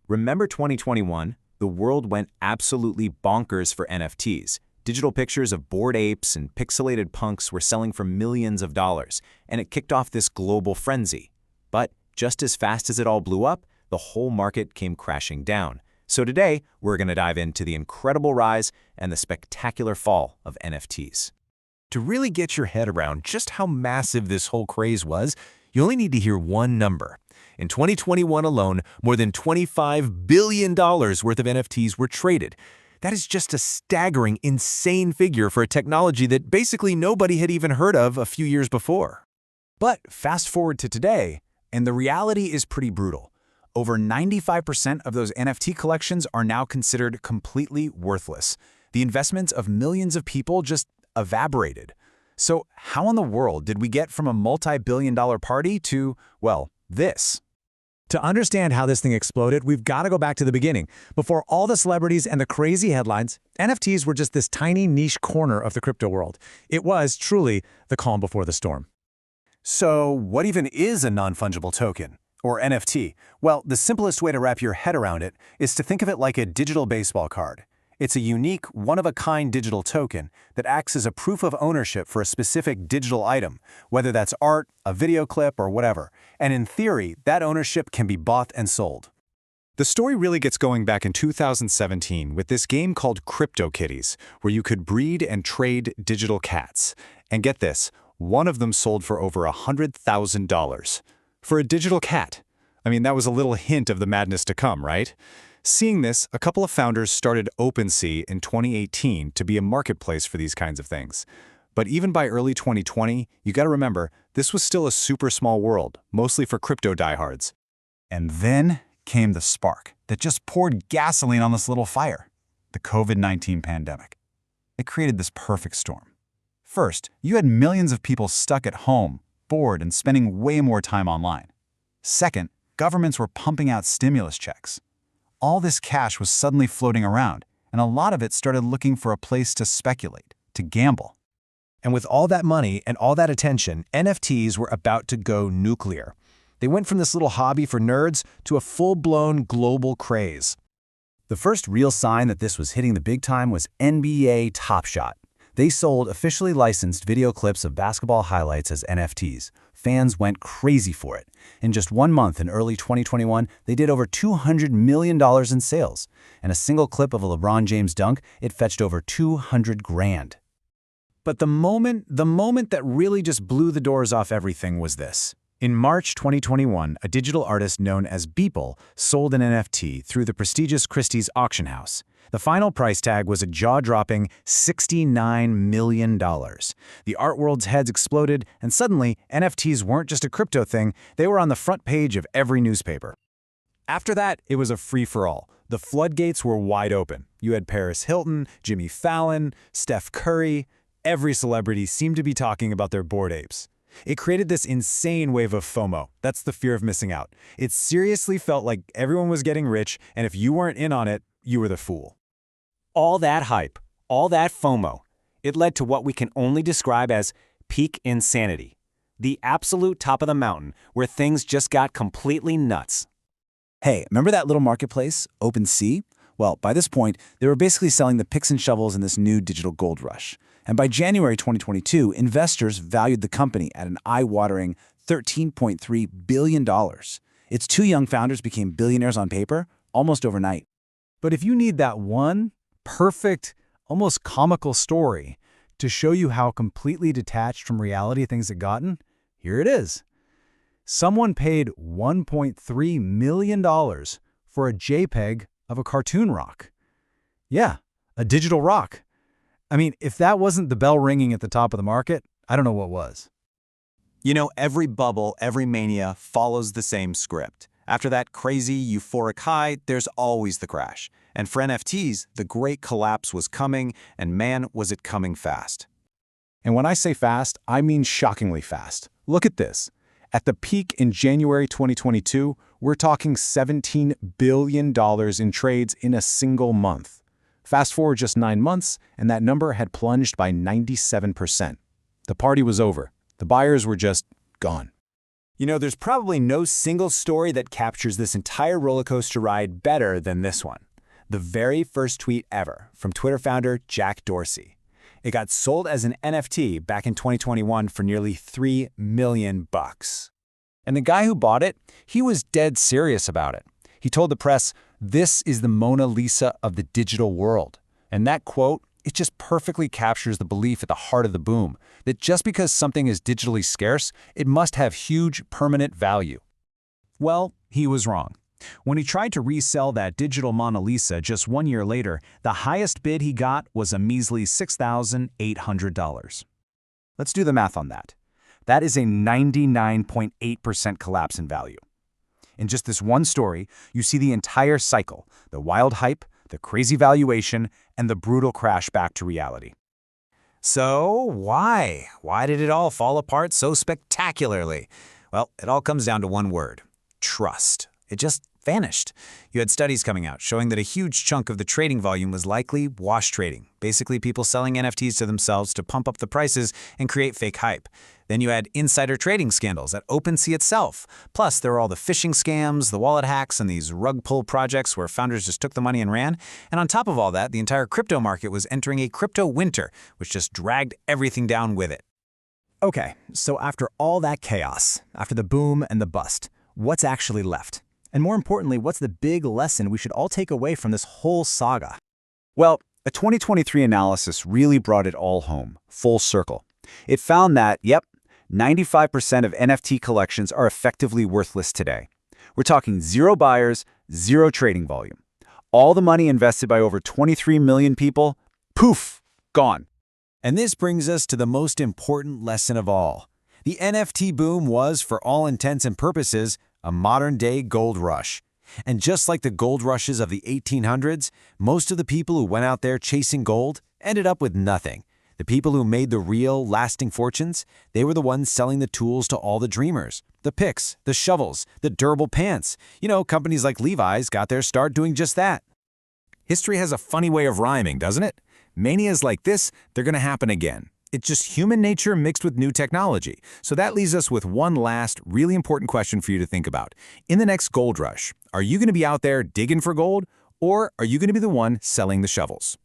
Remember 2021? The world went absolutely bonkers for NFTs. Digital pictures of bored apes and pixelated punks were selling for millions of dollars, and it kicked off this global frenzy. But just as fast as it all blew up, the whole market came crashing down. So today, we're going to dive into the incredible rise and the spectacular fall of NFTs. To really get your head around just how massive this whole craze was, you only need to hear one number. In 2021 alone, more than $25 billion worth of NFTs were traded. That is just a staggering, insane figure for a technology that basically nobody had even heard of a few years before. But fast forward to today, and the reality is pretty brutal. Over 95% of those NFT collections are now considered completely worthless. The investments of millions of people just evaporated. So how in the world did we get from a multi-billion-dollar party to, well, this? To understand how this thing exploded, we've got to go back to the beginning. Before all the celebrities and the crazy headlines, NFTs were just this tiny niche corner of the crypto world. It was truly the calm before the storm. So what even is a non-fungible token, or NFT? Well, the simplest way to wrap your head around it is to think of it like a digital baseball card. It's a unique, one-of-a-kind digital token that acts as a proof of ownership for a specific digital item, whether that's art, a video clip, or whatever. And in theory, that ownership can be bought and sold. The story really gets going back in 2017 with this game called CryptoKitties, where you could breed and trade digital cats. And get this, one of them sold for over $100,000. For a digital cat. I mean, that was a little hint of the madness to come, right? Seeing this, a couple of founders started OpenSea in 2018 to be a marketplace for these kinds of things. But even by early 2020, you gotta remember, this was still a super small world, mostly for crypto diehards. And then came the spark that just poured gasoline on this little fire, the COVID-19 pandemic. It created this perfect storm. First, you had millions of people stuck at home, bored, and spending way more time online. Second, governments were pumping out stimulus checks. All this cash was suddenly floating around, and a lot of it started looking for a place to speculate, to gamble. And with all that money and all that attention, NFTs were about to go nuclear. They went from this little hobby for nerds to a full-blown global craze. The first real sign that this was hitting the big time was NBA Top Shot. They sold officially licensed video clips of basketball highlights as NFTs. Fans went crazy for it. In just 1 month in early 2021, they did over $200 million in sales. And a single clip of a LeBron James dunk, it fetched over 200 grand. But the moment that really just blew the doors off everything was this. In March 2021, a digital artist known as Beeple sold an NFT through the prestigious Christie's auction house. The final price tag was a jaw-dropping $69 million. The art world's heads exploded, and suddenly, NFTs weren't just a crypto thing, they were on the front page of every newspaper. After that, it was a free-for-all. The floodgates were wide open. You had Paris Hilton, Jimmy Fallon, Steph Curry. Every celebrity seemed to be talking about their bored apes. It created this insane wave of FOMO. That's the fear of missing out. It seriously felt like everyone was getting rich, and if you weren't in on it, you were the fool. All that hype, all that FOMO, it led to what we can only describe as peak insanity. The absolute top of the mountain where things just got completely nuts. Hey, remember that little marketplace, OpenSea? Well, by this point, they were basically selling the picks and shovels in this new digital gold rush. And by January 2022, investors valued the company at an eye-watering $13.3 billion. Its two young founders became billionaires on paper almost overnight. But if you need that one perfect, almost comical story to show you how completely detached from reality things had gotten, here it is. Someone paid $1.3 million for a JPEG of a cartoon rock. Yeah, a digital rock. I mean, if that wasn't the bell ringing at the top of the market, I don't know what was. You know, every bubble, every mania follows the same script. After that crazy, euphoric high, there's always the crash. And for NFTs, the great collapse was coming, and man, was it coming fast. And when I say fast, I mean shockingly fast. Look at this. At the peak in January 2022, we're talking $17 billion in trades in a single month. Fast forward just 9 months, and that number had plunged by 97%. The party was over. The buyers were just gone. You know, there's probably no single story that captures this entire roller coaster ride better than this one. The very first tweet ever from Twitter founder Jack Dorsey. It got sold as an NFT back in 2021 for nearly $3 million. And the guy who bought it, he was dead serious about it. He told the press, "This is the Mona Lisa of the digital world." And that quote, it just perfectly captures the belief at the heart of the boom, that just because something is digitally scarce, it must have huge, permanent value. Well, he was wrong. When he tried to resell that digital Mona Lisa just 1 year later, the highest bid he got was a measly $6,800. Let's do the math on that. That is a 99.8% collapse in value. In just this one story, you see the entire cycle, the wild hype, the crazy valuation, and the brutal crash back to reality. So why? Why did it all fall apart so spectacularly? Well, it all comes down to one word: trust. It just vanished. You had studies coming out showing that a huge chunk of the trading volume was likely wash trading, basically people selling NFTs to themselves to pump up the prices and create fake hype. Then you had insider trading scandals at OpenSea itself. Plus, there were all the phishing scams, the wallet hacks, and these rug pull projects where founders just took the money and ran. And on top of all that, the entire crypto market was entering a crypto winter, which just dragged everything down with it. Okay, so after all that chaos, after the boom and the bust, what's actually left? And more importantly, what's the big lesson we should all take away from this whole saga? Well, a 2023 analysis really brought it all home, full circle. It found that, 95% of NFT collections are effectively worthless today. We're talking zero buyers, zero trading volume. All the money invested by over 23 million people, poof, gone. And this brings us to the most important lesson of all. The NFT boom was, for all intents and purposes, a modern-day gold rush. And just like the gold rushes of the 1800s, most of the people who went out there chasing gold ended up with nothing. The people who made the real, lasting fortunes, they were the ones selling the tools to all the dreamers. The picks, the shovels, the durable pants. Companies like Levi's got their start doing just that. History has a funny way of rhyming, doesn't it? Manias like this, they're going to happen again. It's just human nature mixed with new technology. So that leaves us with one last, really important question for you to think about. In the next gold rush, are you going to be out there digging for gold, or are you going to be the one selling the shovels?